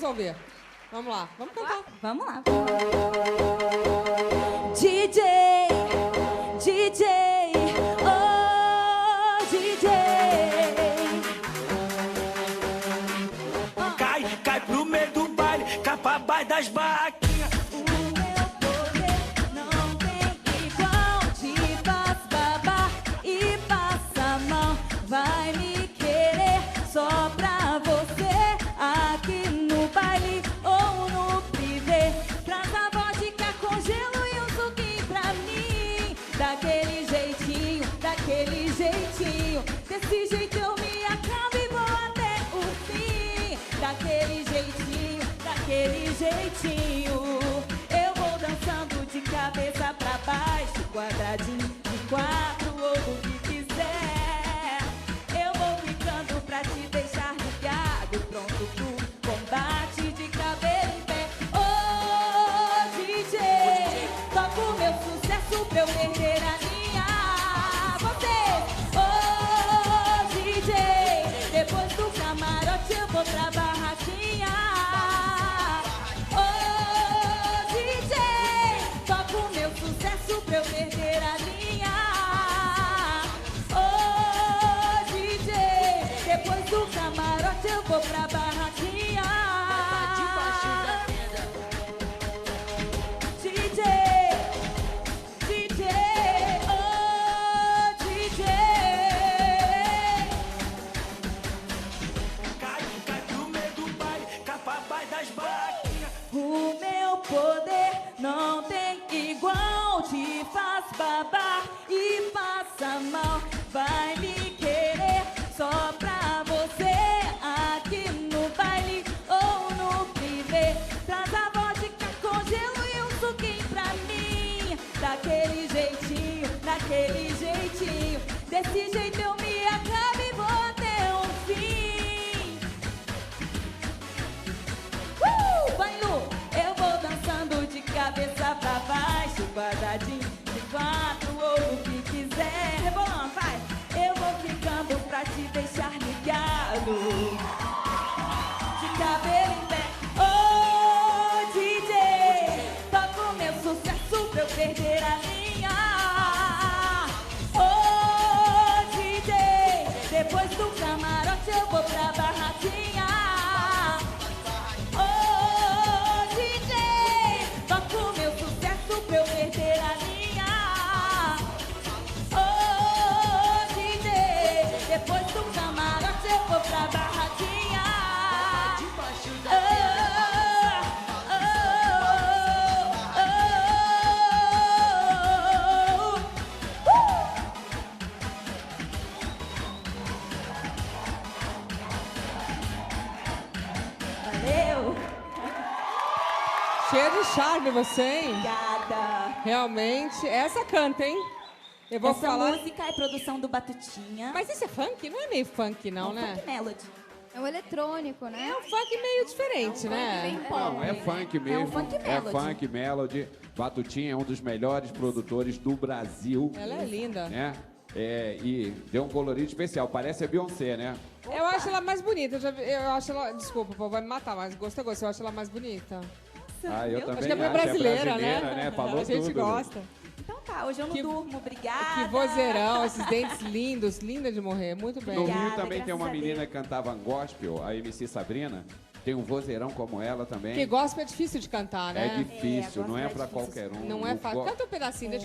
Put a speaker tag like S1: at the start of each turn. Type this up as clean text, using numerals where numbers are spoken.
S1: Vamos ouvir. Vamos lá, vamos cantar.
S2: Vamos lá. DJ, DJ, oh DJ.
S3: Cai pro meio do baile, capa abaixo das barraquinhas.
S2: O meu poder não tem igual, te faz babar e passa mal. Vai me querer só pra você, aqui no baile ou no privê. Traz a vodka com gelo e um suquinho pra mim. Daquele jeitinho, desse jeito eu me acabo e vou até o fim. Daquele jeitinho, eu vou dançando de cabeça pra baixo, quadradinho de quatro ou do que quiser. Eu vou ficando pra te deixar ligado, pronto pro combate de cabelo em pé. Ô DJ, toca o meu sucesso pra eu perder a linha. Vocês, ô DJ, depois do camarote eu vou pra barraquinha. Sucesso pra eu perder a linha. Oh, DJ, depois do camarote eu vou pra barraquinha. DJ, DJ, oh, DJ.
S3: Cai pro meio do baile, capa abaixo das barraquinhas.
S2: O meu poder não tem igual, te faz babar e passa mal. Vai me querer só pra você, aqui no baile ou no privê. Traz a vodka com gelo e um suquinho pra mim. Daquele jeitinho, desse jeito eu me acabo e vou até o fim. Vai, Lu! Eu vou dançando de cabeça pra baixo, quadradinho de quatro ou o que quiser. Rebolando, vai! Eu vou ficando pra te deixar ligado, de cabelo em pé. Ô, DJ, toca o meu sucesso pra eu perder a linha. Ô, DJ, depois do camarote eu vou pra barraquinha. Pra eu perder a linha. Oh, DJ, depois do camarote eu vou pra barraquinha. Valeu!
S1: Cheio de charme você, hein?
S2: Obrigada!
S1: Realmente. Essa canta, hein? Eu vou
S2: Essa
S1: falar...
S2: música é produção do Batutinha.
S1: Mas isso é funk? Não é meio funk, não, né?
S2: Funk Melody.
S4: É um eletrônico, né?
S1: É um funk meio diferente, né?
S5: Não, é funk mesmo.
S2: funk
S5: É
S2: melody.
S5: funk melody. Batutinha é um dos melhores produtores do Brasil.
S1: Ela é linda.
S5: Né? É, e deu um colorido especial. Parece a Beyoncé, né?
S1: Eu acho ela mais bonita. Eu acho ela... Desculpa, o povo vai me matar, mas gosto é gosto. Eu acho ela mais bonita.
S5: Ah, eu também
S1: Acho que é
S5: acho.
S1: brasileira, né?
S5: Falou
S1: a gente
S5: tudo.
S1: gosta.
S2: Então tá, hoje eu não durmo, obrigada.
S1: Que vozeirão, esses dentes lindos, linda de morrer. Muito bem.
S5: No Rio
S2: Obrigada,
S5: também tem uma
S2: graças a
S5: menina
S2: Deus.
S5: que cantava gospel, a MC Sabrina. Tem um vozeirão como ela também.
S1: Porque gospel é difícil de cantar, né?
S5: É difícil,
S2: É,
S5: não é
S2: gospel é
S5: pra
S2: difícil.
S5: qualquer um.
S1: Não é
S5: O
S1: fácil.
S5: go-
S1: Canta um pedacinho, deixa